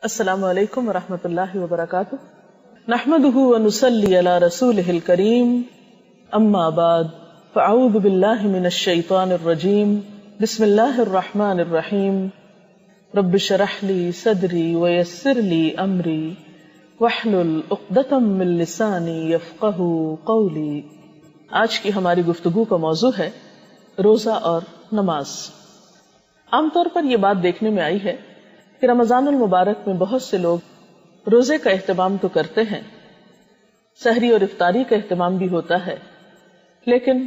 السلام علیکم ورحمۃ اللہ وبرکاتہ، نحمده ونصلی علی رسولہ الکریم، اما بعد فاعوذ باللہ من الشیطان الرجیم، بسم اللہ الرحمن الرحیم، رب اشرح لی صدری ویسر لی امری واحلل عقدۃ من لسانی یفقہوا قولی۔ آج کی ہماری گفتگو کا موضوع ہے روزہ اور نماز۔ عام طور پر یہ بات دیکھنے میں آئی ہے کہ رمضان المبارک میں بہت سے لوگ روزے کا اہتمام تو کرتے ہیں، سحری اور افطاری کا اہتمام بھی ہوتا ہے، لیکن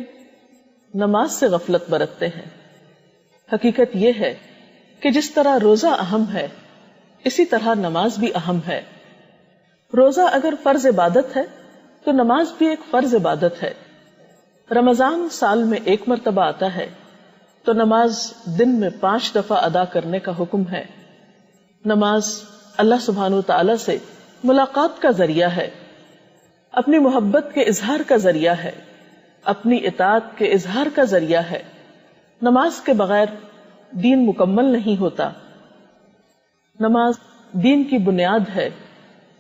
نماز سے غفلت برتتے ہیں۔ حقیقت یہ ہے کہ جس طرح روزہ اہم ہے اسی طرح نماز بھی اہم ہے۔ روزہ اگر فرض عبادت ہے تو نماز بھی ایک فرض عبادت ہے۔ رمضان سال میں ایک مرتبہ آتا ہے تو نماز دن میں 5 دفعہ ادا کرنے کا حکم ہے۔ نماز اللہ سبحانہ وتعالی سے ملاقات کا ذریعہ ہے، اپنی محبت کے اظہار کا ذریعہ ہے، اپنی اطاعت کے اظہار کا ذریعہ ہے۔ نماز کے بغیر دین مکمل نہیں ہوتا۔ نماز دین کی بنیاد ہے۔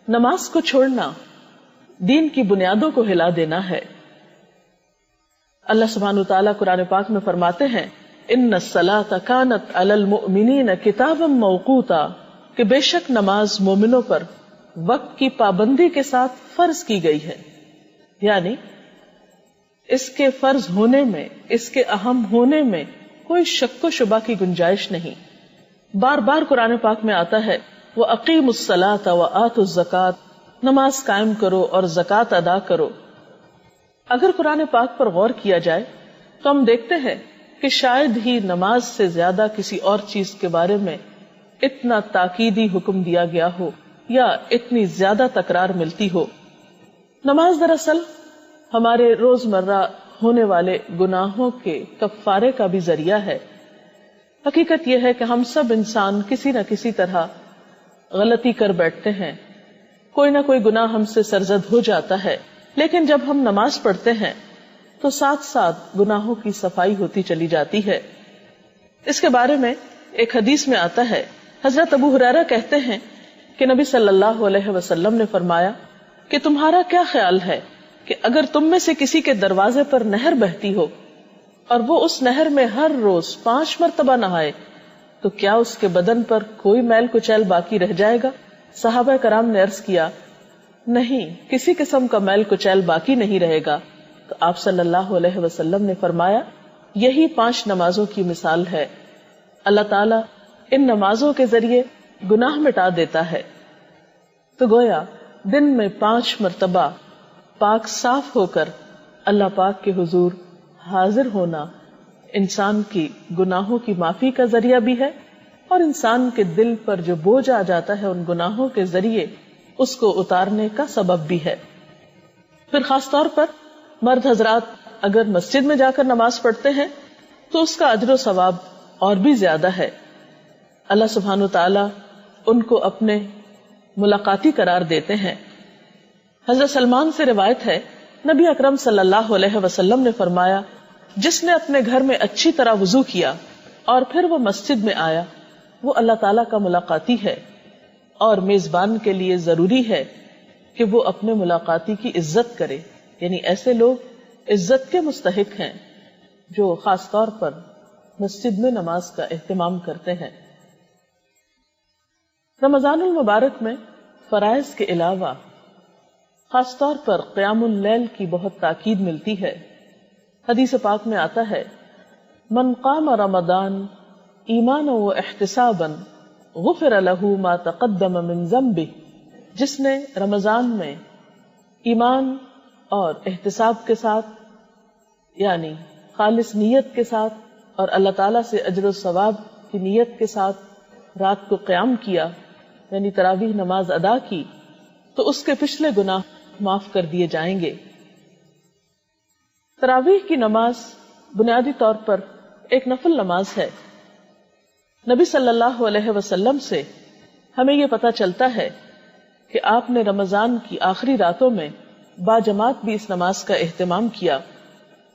نماز کو چھوڑنا دین کی بنیادوں کو ہلا دینا ہے۔ اللہ سبحانہ وتعالی قرآن پاک میں فرماتے ہیں، ان الصلاۃ کانت علی المؤمنین کتابا موقوتا، کہ بے شک نماز مومنوں پر وقت کی پابندی کے ساتھ فرض کی گئی ہے، یعنی اس کے فرض ہونے میں، اس کے اہم ہونے میں کوئی شک و شبہ کی گنجائش نہیں۔ بار بار قرآن پاک میں آتا ہے، وَأَقِيمُوا الصَّلَاةَ وَآتُوا الزَّكَاةَ، نماز قائم کرو اور زکوٰۃ ادا کرو۔ اگر قرآن پاک پر غور کیا جائے تو ہم دیکھتے ہیں کہ شاید ہی نماز سے زیادہ کسی اور چیز کے بارے میں اتنا تاکیدی حکم دیا گیا ہو یا اتنی زیادہ تکرار ملتی ہو۔ نماز دراصل ہمارے روزمرہ ہونے والے گناہوں کے کفارے کا بھی ذریعہ ہے۔ حقیقت یہ ہے کہ ہم سب انسان کسی نہ کسی طرح غلطی کر بیٹھتے ہیں، کوئی نہ کوئی گناہ ہم سے سرزد ہو جاتا ہے، لیکن جب ہم نماز پڑھتے ہیں تو ساتھ ساتھ گناہوں کی صفائی ہوتی چلی جاتی ہے۔ اس کے بارے میں ایک حدیث میں آتا ہے، حضرت ابو ہریرہ کہتے ہیں کہ نبی صلی اللہ علیہ وسلم نے فرمایا کہ تمہارا کیا خیال ہے کہ اگر تم میں سے کسی کے دروازے پر نہر بہتی ہو اور وہ اس نہر میں ہر روز 5 مرتبہ نہائے تو کیا اس کے بدن پر کوئی میل کچیل باقی رہ جائے گا؟ صحابہ کرام نے عرض کیا، نہیں، کسی قسم کا میل کچیل باقی نہیں رہے گا۔ تو آپ صلی اللہ علیہ وسلم نے فرمایا، یہی 5 نمازوں کی مثال ہے۔ اللہ تعالیٰ ان نمازوں کے ذریعے گناہ مٹا دیتا ہے۔ تو گویا دن میں 5 مرتبہ پاک صاف ہو کر اللہ پاک کے حضور حاضر ہونا انسان کی گناہوں کی معافی کا ذریعہ بھی ہے، اور انسان کے دل پر جو بوجھ آ جاتا ہے ان گناہوں کے ذریعے اس کو اتارنے کا سبب بھی ہے۔ پھر خاص طور پر مرد حضرات اگر مسجد میں جا کر نماز پڑھتے ہیں تو اس کا اجر و ثواب اور بھی زیادہ ہے۔ اللہ سبحانہ وتعالی ان کو اپنے ملاقاتی قرار دیتے ہیں۔ حضرت سلمان سے روایت ہے، نبی اکرم صلی اللہ علیہ وسلم نے فرمایا، جس نے اپنے گھر میں اچھی طرح وضو کیا اور پھر وہ مسجد میں آیا وہ اللہ تعالیٰ کا ملاقاتی ہے، اور میزبان کے لیے ضروری ہے کہ وہ اپنے ملاقاتی کی عزت کرے، یعنی ایسے لوگ عزت کے مستحق ہیں جو خاص طور پر مسجد میں نماز کا اہتمام کرتے ہیں۔ رمضان المبارک میں فرائض کے علاوہ خاص طور پر قیام اللیل کی بہت تاکید ملتی ہے۔ حدیث پاک میں آتا ہے، من قام رمضان ایمانا و احتسابا غفر له ما تقدم من ذنبہ، جس نے رمضان میں ایمان اور احتساب کے ساتھ، یعنی خالص نیت کے ساتھ اور اللہ تعالیٰ سے اجر و ثواب کی نیت کے ساتھ رات کو قیام کیا، یعنی تراویح نماز ادا کی، تو اس کے پچھلے گناہ معاف کر دیے جائیں گے۔ تراویح کی نماز بنیادی طور پر ایک نفل نماز ہے۔ نبی صلی اللہ علیہ وسلم سے ہمیں یہ پتہ چلتا ہے کہ آپ نے رمضان کی آخری راتوں میں باجماعت بھی اس نماز کا اہتمام کیا۔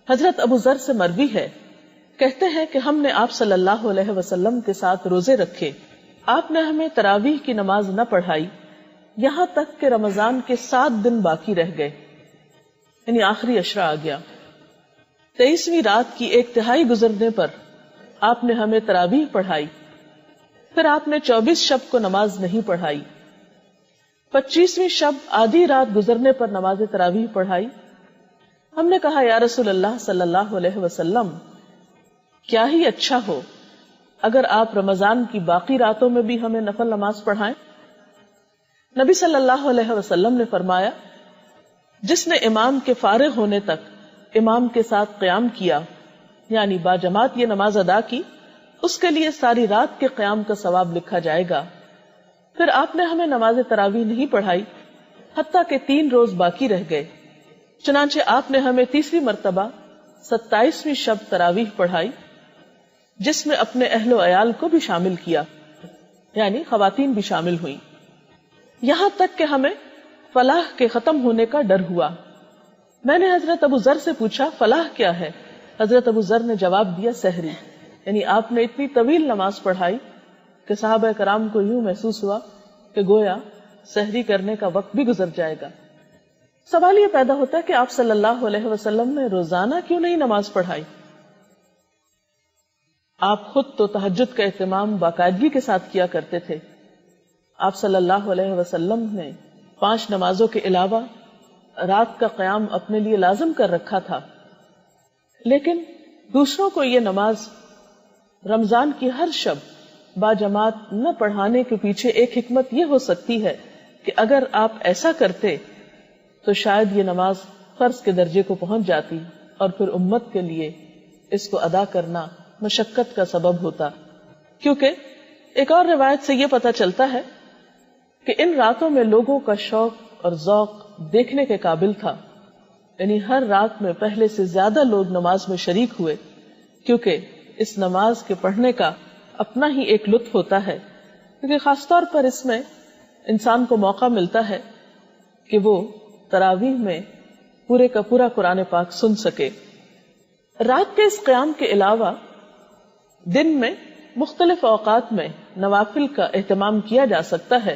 حضرت ابو ذر سے مروی ہے، کہتے ہیں کہ ہم نے آپ صلی اللہ علیہ وسلم کے ساتھ روزے رکھے آپ نے ہمیں تراویح کی نماز نہ پڑھائی یہاں تک کہ رمضان کے 7 دن باقی رہ گئے، یعنی آخری عشرہ آ گیا۔ 23ویں رات کی 1/3 گزرنے پر آپ نے ہمیں تراویح پڑھائی، پھر آپ نے 24 شب کو نماز نہیں پڑھائی۔ 25ویں شب آدھی رات گزرنے پر نماز تراویح پڑھائی۔ ہم نے کہا یا رسول اللہ صلی اللہ علیہ وسلم، کیا ہی اچھا ہو اگر آپ رمضان کی باقی راتوں میں بھی ہمیں نفل نماز پڑھائیں۔ نبی صلی اللہ علیہ وسلم نے فرمایا، جس نے امام کے فارغ ہونے تک امام کے ساتھ قیام کیا، یعنی باجماعت یہ نماز ادا کی، اس کے لیے ساری رات کے قیام کا ثواب لکھا جائے گا۔ پھر آپ نے ہمیں نماز تراویح نہیں پڑھائی حتیٰ کہ 3 روز باقی رہ گئے، چنانچہ آپ نے ہمیں تیسری مرتبہ 27ویں شب تراویح پڑھائی، جس میں اپنے اہل و عیال کو بھی شامل کیا، یعنی خواتین بھی شامل ہوئیں، یہاں تک کہ ہمیں فلاح کے ختم ہونے کا ڈر ہوا۔ میں نے حضرت ابو ذر سے پوچھا فلاح کیا ہے؟ حضرت ابو ذر نے جواب دیا سحری، یعنی آپ نے اتنی طویل نماز پڑھائی کہ صحابہ کرام کو یوں محسوس ہوا کہ گویا سحری کرنے کا وقت بھی گزر جائے گا۔ سوال یہ پیدا ہوتا ہے کہ آپ صلی اللہ علیہ وسلم نے روزانہ کیوں نہیں نماز پڑھائی؟ آپ خود تو تہجد کا اہتمام باقاعدگی کے ساتھ کیا کرتے تھے۔ آپ صلی اللہ علیہ وسلم نے 5 نمازوں کے علاوہ رات کا قیام اپنے لیے لازم کر رکھا تھا، لیکن دوسروں کو یہ نماز رمضان کی ہر شب باجماعت نہ پڑھانے کے پیچھے ایک حکمت یہ ہو سکتی ہے کہ اگر آپ ایسا کرتے تو شاید یہ نماز فرض کے درجے کو پہنچ جاتی اور پھر امت کے لیے اس کو ادا کرنا مشقت کا سبب ہوتا، کیونکہ ایک اور روایت سے یہ پتہ چلتا ہے کہ ان راتوں میں لوگوں کا شوق اور ذوق دیکھنے کے قابل تھا، یعنی ہر رات میں پہلے سے زیادہ لوگ نماز میں شریک ہوئے، کیونکہ اس نماز کے پڑھنے کا اپنا ہی ایک لطف ہوتا ہے، کیونکہ خاص طور پر اس میں انسان کو موقع ملتا ہے کہ وہ تراویح میں پورے کا پورا قرآن پاک سن سکے۔ رات کے اس قیام کے علاوہ دن میں مختلف اوقات میں نوافل کا اہتمام کیا جا سکتا ہے،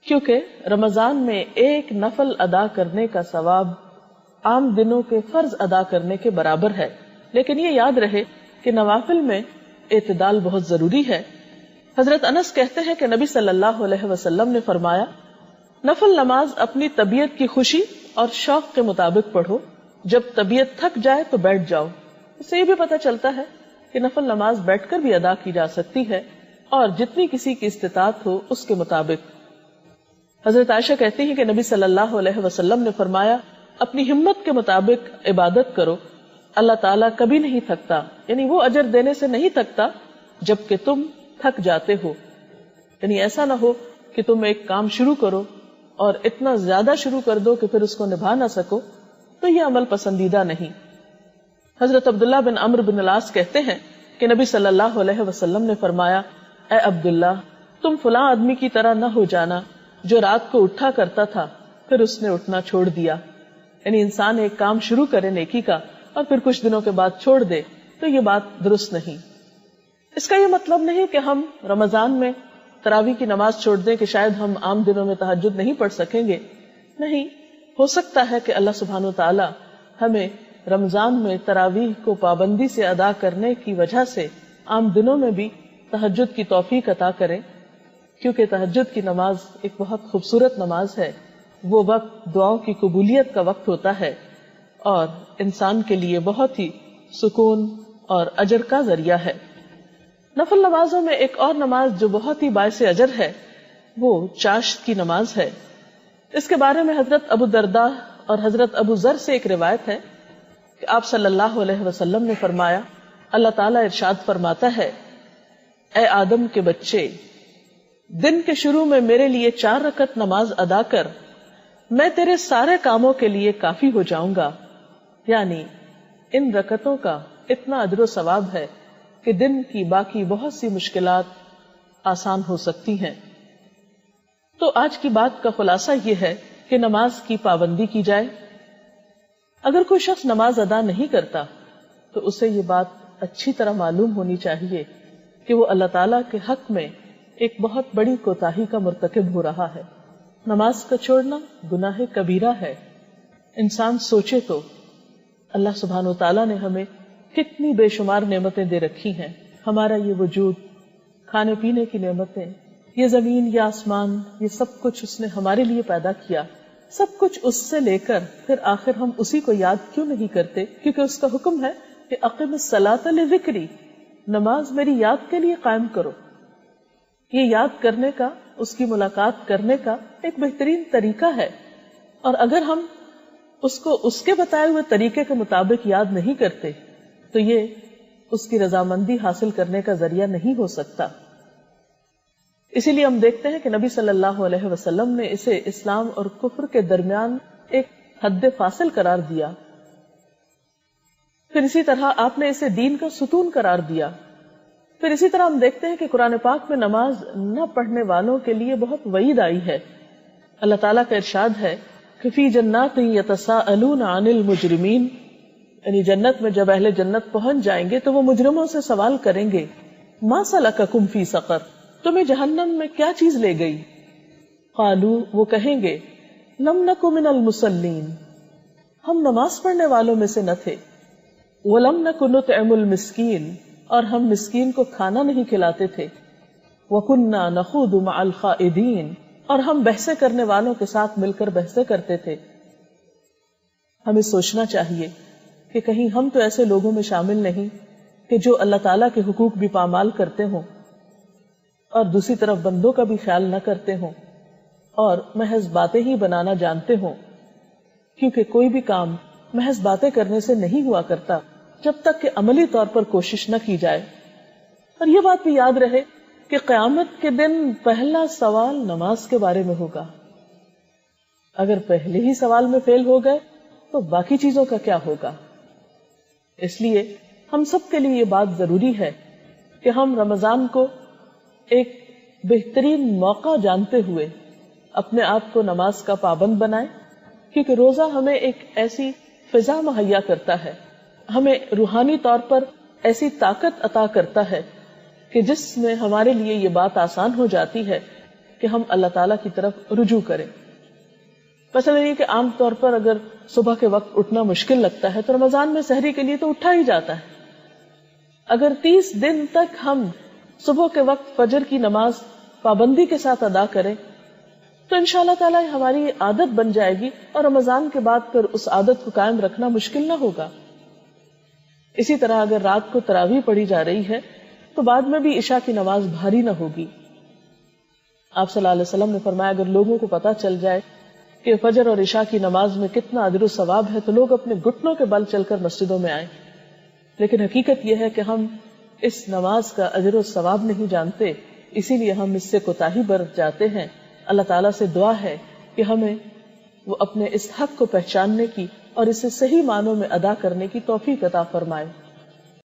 کیونکہ رمضان میں ایک نفل ادا کرنے کا ثواب عام دنوں کے فرض ادا کرنے کے برابر ہے، لیکن یہ یاد رہے کہ نوافل میں اعتدال بہت ضروری ہے۔ حضرت انس کہتے ہیں کہ نبی صلی اللہ علیہ وسلم نے فرمایا، نفل نماز اپنی طبیعت کی خوشی اور شوق کے مطابق پڑھو، جب طبیعت تھک جائے تو بیٹھ جاؤ۔ اس سے یہ بھی پتہ چلتا ہے کہ نفل نماز بیٹھ کر بھی ادا کی جا سکتی ہے، اور جتنی کسی کی استطاعت ہو اس کے مطابق۔ حضرت عائشہ کہتی ہیں کہ نبی صلی اللہ علیہ وسلم نے فرمایا، اپنی ہمت کے مطابق عبادت کرو، اللہ تعالیٰ کبھی نہیں تھکتا، یعنی وہ اجر دینے سے نہیں تھکتا جبکہ تم تھک جاتے ہو۔ یعنی ایسا نہ ہو کہ تم ایک کام شروع کرو اور اتنا زیادہ شروع کر دو کہ پھر اس کو نبھا نہ سکو، تو یہ عمل پسندیدہ نہیں۔ حضرت عبداللہ بن عمرو بن العاص کہتے ہیں کہ نبی صلی اللہ علیہ وسلم نے فرمایا، اے عبداللہ، تم فلاں آدمی کی طرح نہ ہو جانا جو رات کو اٹھا کرتا تھا پھر اس نے اٹھنا چھوڑ دیا۔ یعنی انسان ایک کام شروع کرے نیکی کا اور پھر کچھ دنوں کے بعد چھوڑ دے تو یہ بات درست نہیں۔ اس کا یہ مطلب نہیں کہ ہم رمضان میں تراویح کی نماز چھوڑ دیں کہ شاید ہم عام دنوں میں تہجد نہیں پڑھ سکیں گے، نہیں، ہو سکتا ہے کہ اللہ سبحانہ و تعالی ہمیں رمضان میں تراویح کو پابندی سے ادا کرنے کی وجہ سے عام دنوں میں بھی تہجد کی توفیق عطا کرے، کیونکہ تہجد کی نماز ایک بہت خوبصورت نماز ہے۔ وہ وقت دعاؤں کی قبولیت کا وقت ہوتا ہے اور انسان کے لیے بہت ہی سکون اور اجر کا ذریعہ ہے۔ نفل نمازوں میں ایک اور نماز جو بہت ہی باعث اجر ہے وہ چاشت کی نماز ہے۔ اس کے بارے میں حضرت ابو درداء اور حضرت ابو ذر سے ایک روایت ہے کہ آپ صلی اللہ علیہ وسلم نے فرمایا، اللہ تعالیٰ ارشاد فرماتا ہے، اے آدم کے بچے، دن کے شروع میں میرے لیے 4 رکعت نماز ادا کر، میں تیرے سارے کاموں کے لیے کافی ہو جاؤں گا۔ یعنی ان رکعتوں کا اتنا اجر و ثواب ہے کہ دن کی باقی بہت سی مشکلات آسان ہو سکتی ہیں۔ تو آج کی بات کا خلاصہ یہ ہے کہ نماز کی پابندی کی جائے۔ اگر کوئی شخص نماز ادا نہیں کرتا تو اسے یہ بات اچھی طرح معلوم ہونی چاہیے کہ وہ اللہ تعالیٰ کے حق میں ایک بہت بڑی کوتاہی کا مرتکب ہو رہا ہے. نماز کا چھوڑنا گناہ کبیرہ ہے. انسان سوچے تو اللہ سبحانہ وتعالیٰ نے ہمیں کتنی بے شمار نعمتیں دے رکھی ہیں. ہمارا یہ وجود، کھانے پینے کی نعمتیں، یہ زمین، یہ آسمان، یہ سب کچھ اس نے ہمارے لیے پیدا کیا. سب کچھ اس سے لے کر پھر آخر ہم اسی کو یاد کیوں نہیں کرتے؟ کیونکہ اس کا حکم ہے کہ اقم الصلاۃ لذکری، نماز میری یاد کے لیے قائم کرو. یہ یاد کرنے کا، اس کی ملاقات کرنے کا ایک بہترین طریقہ ہے. اور اگر ہم اس کو اس کے بتائے ہوئے طریقے کے مطابق یاد نہیں کرتے تو یہ اس کی رضامندی حاصل کرنے کا ذریعہ نہیں ہو سکتا. اسی لیے ہم دیکھتے ہیں کہ نبی صلی اللہ علیہ وسلم نے اسے اسلام اور کفر کے درمیان ایک حد فاصل قرار دیا. پھر اسی طرح آپ نے اسے دین کا ستون قرار دیا. پھر اسی طرح ہم دیکھتے ہیں کہ قرآن پاک میں نماز نہ پڑھنے والوں کے لیے بہت وعید آئی ہے. اللہ تعالیٰ کا ارشاد ہے کہ فی جنات یتساءلون عن المجرمین، یعنی جنت میں جب اہل جنت پہنچ جائیں گے تو وہ مجرموں سے سوال کریں گے، ما سلککم فی سقر، تمہیں جہنم میں کیا چیز لے گئی؟ قالو، وہ کہیں گے، لم نک من المصلین، ہم نماز پڑھنے والوں میں سے نہ تھے. ولم نک نطعم المسکین، اور ہم مسکین کو کھانا نہیں کھلاتے تھے. وکننا نخوض مع الخائضین، اور ہم بحثیں کرنے والوں کے ساتھ مل کر بحثیں کرتے تھے. ہمیں سوچنا چاہیے کہ کہیں ہم تو ایسے لوگوں میں شامل نہیں کہ جو اللہ تعالیٰ کے حقوق بھی پامال کرتے ہوں اور دوسری طرف بندوں کا بھی خیال نہ کرتے ہوں اور محض باتیں ہی بنانا جانتے ہوں. کیونکہ کوئی بھی کام محض باتیں کرنے سے نہیں ہوا کرتا جب تک کہ عملی طور پر کوشش نہ کی جائے. اور یہ بات بھی یاد رہے کہ قیامت کے دن پہلا سوال نماز کے بارے میں ہوگا. اگر پہلے ہی سوال میں فیل ہو گئے تو باقی چیزوں کا کیا ہوگا؟ اس لیے ہم سب کے لیے یہ بات ضروری ہے کہ ہم رمضان کو ایک بہترین موقع جانتے ہوئے اپنے آپ کو نماز کا پابند بنائیں. کیونکہ روزہ ہمیں ایک ایسی فضا مہیا کرتا ہے، ہمیں روحانی طور پر ایسی طاقت عطا کرتا ہے کہ جس میں ہمارے لیے یہ بات آسان ہو جاتی ہے کہ ہم اللہ تعالیٰ کی طرف رجوع کریں. مثلا یہ کہ عام طور پر اگر صبح کے وقت اٹھنا مشکل لگتا ہے تو رمضان میں سحری کے لیے تو اٹھا ہی جاتا ہے. اگر 30 دن تک ہم صبح کے وقت فجر کی نماز پابندی کے ساتھ ادا کریں تو انشاءاللہ تعالیٰ ہماری عادت بن جائے گی اور رمضان کے بعد پھر اس عادت کو قائم رکھنا مشکل نہ ہوگا. اسی طرح اگر رات کو تراویح پڑھی جا رہی ہے تو بعد میں بھی عشاء کی نماز بھاری نہ ہوگی. آپ صلی اللہ علیہ وسلم نے فرمایا اگر لوگوں کو پتا چل جائے کہ فجر اور عشاء کی نماز میں کتنا اجر و ثواب ہے تو لوگ اپنے گھٹنوں کے بل چل کر مسجدوں میں آئیں. لیکن حقیقت یہ ہے کہ ہم اس نماز کا اجر و ثواب نہیں جانتے، اسی لیے ہم اس سے کوتاہی برت جاتے ہیں. اللہ تعالیٰ سے دعا ہے کہ ہمیں وہ اپنے اس حق کو پہچاننے کی اور اسے صحیح معنوں میں ادا کرنے کی توفیق عطا فرمائے.